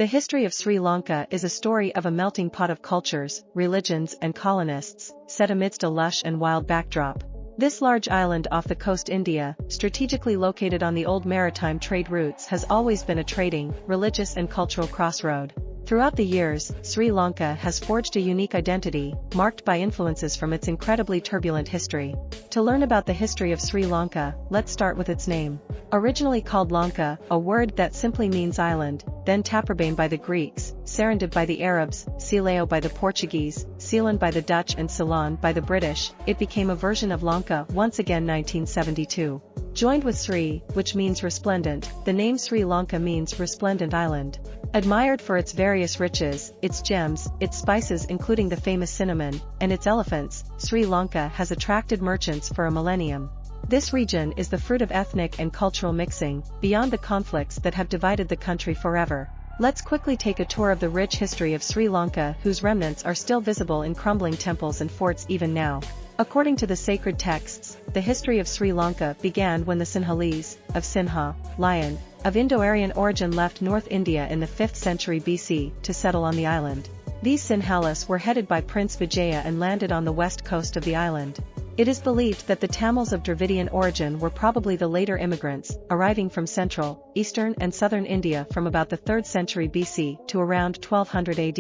The history of Sri Lanka is a story of a melting pot of cultures, religions and colonists, set amidst a lush and wild backdrop. This large island off the coast India, strategically located on the old maritime trade routes, has always been a trading, religious and cultural crossroad. Throughout the years, Sri Lanka has forged a unique identity, marked by influences from its incredibly turbulent history. To learn about the history of Sri Lanka, let's start with its name. Originally called Lanka, a word that simply means island, then Taprobane by the Greeks, Serendib by the Arabs, Silao by the Portuguese, Ceylon by the Dutch and Ceylon by the British, it became a version of Lanka once again 1972. Joined with Sri, which means resplendent, the name Sri Lanka means resplendent island. Admired for its various riches, its gems, its spices including the famous cinnamon, and its elephants, Sri Lanka has attracted merchants for a millennium. This region is the fruit of ethnic and cultural mixing, beyond the conflicts that have divided the country forever. Let's quickly take a tour of the rich history of Sri Lanka, whose remnants are still visible in crumbling temples and forts even now. According to the sacred texts, the history of Sri Lanka began when the Sinhalese, of Sinha, lion, of Indo-Aryan origin left North India in the 5th century BC to settle on the island. These Sinhalese were headed by Prince Vijaya and landed on the west coast of the island. It is believed that the Tamils of Dravidian origin were probably the later immigrants, arriving from central, eastern and southern India from about the 3rd century BC to around 1200 AD.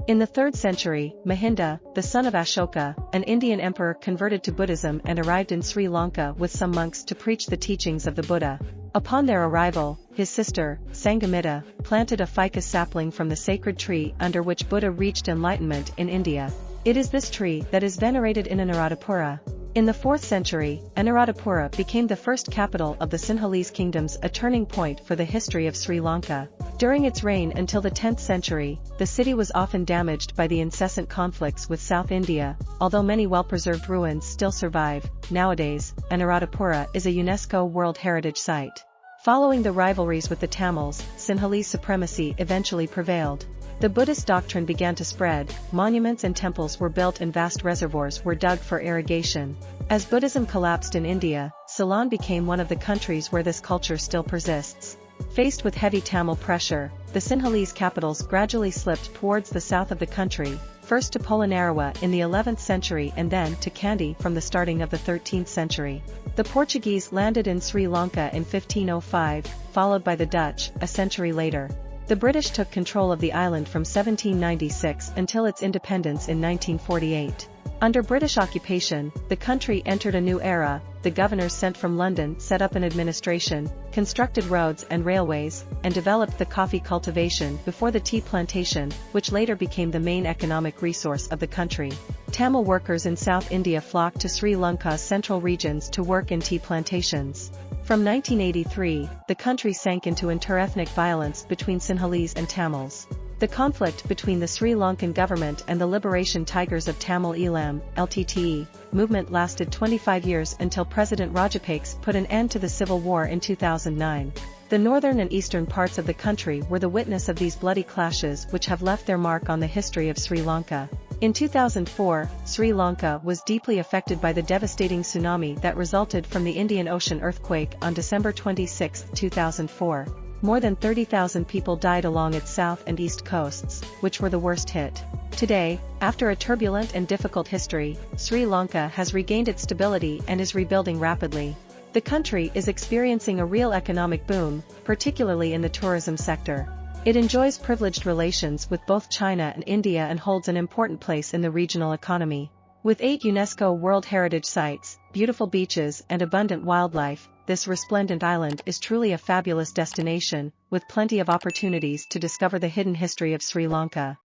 In the 3rd century, Mahinda, the son of Ashoka, an Indian emperor, converted to Buddhism and arrived in Sri Lanka with some monks to preach the teachings of the Buddha. Upon their arrival, his sister, Sanghamita, planted a ficus sapling from the sacred tree under which Buddha reached enlightenment in India. It is this tree that is venerated in Anuradhapura. In the 4th century, Anuradhapura became the first capital of the Sinhalese kingdoms, a turning point for the history of Sri Lanka. During its reign until the 10th century, the city was often damaged by the incessant conflicts with South India, although many well-preserved ruins still survive. Nowadays, Anuradhapura is a UNESCO World Heritage Site. Following the rivalries with the Tamils, Sinhalese supremacy eventually prevailed. The Buddhist doctrine began to spread, monuments and temples were built and vast reservoirs were dug for irrigation. As Buddhism collapsed in India, Ceylon became one of the countries where this culture still persists. Faced with heavy Tamil pressure, the Sinhalese capitals gradually slipped towards the south of the country, first to Polonnaruwa in the 11th century and then to Kandy from the starting of the 13th century. The Portuguese landed in Sri Lanka in 1505, followed by the Dutch, a century later. The British took control of the island from 1796 until its independence in 1948. Under British occupation, the country entered a new era. The governors sent from London set up an administration, constructed roads and railways, and developed the coffee cultivation before the tea plantation, which later became the main economic resource of the country. Tamil workers in South India flocked to Sri Lanka's central regions to work in tea plantations. From 1983, the country sank into interethnic violence between Sinhalese and Tamils. The conflict between the Sri Lankan government and the Liberation Tigers of Tamil Eelam (LTTE) movement lasted 25 years until President Rajapaksa put an end to the civil war in 2009. The northern and eastern parts of the country were the witness of these bloody clashes, which have left their mark on the history of Sri Lanka. In 2004, Sri Lanka was deeply affected by the devastating tsunami that resulted from the Indian Ocean earthquake on December 26, 2004. More than 30,000 people died along its south and east coasts, which were the worst hit. Today, after a turbulent and difficult history, Sri Lanka has regained its stability and is rebuilding rapidly. The country is experiencing a real economic boom, particularly in the tourism sector. It enjoys privileged relations with both China and India and holds an important place in the regional economy. With 8 UNESCO World Heritage Sites, beautiful beaches and abundant wildlife, this resplendent island is truly a fabulous destination, with plenty of opportunities to discover the hidden history of Sri Lanka.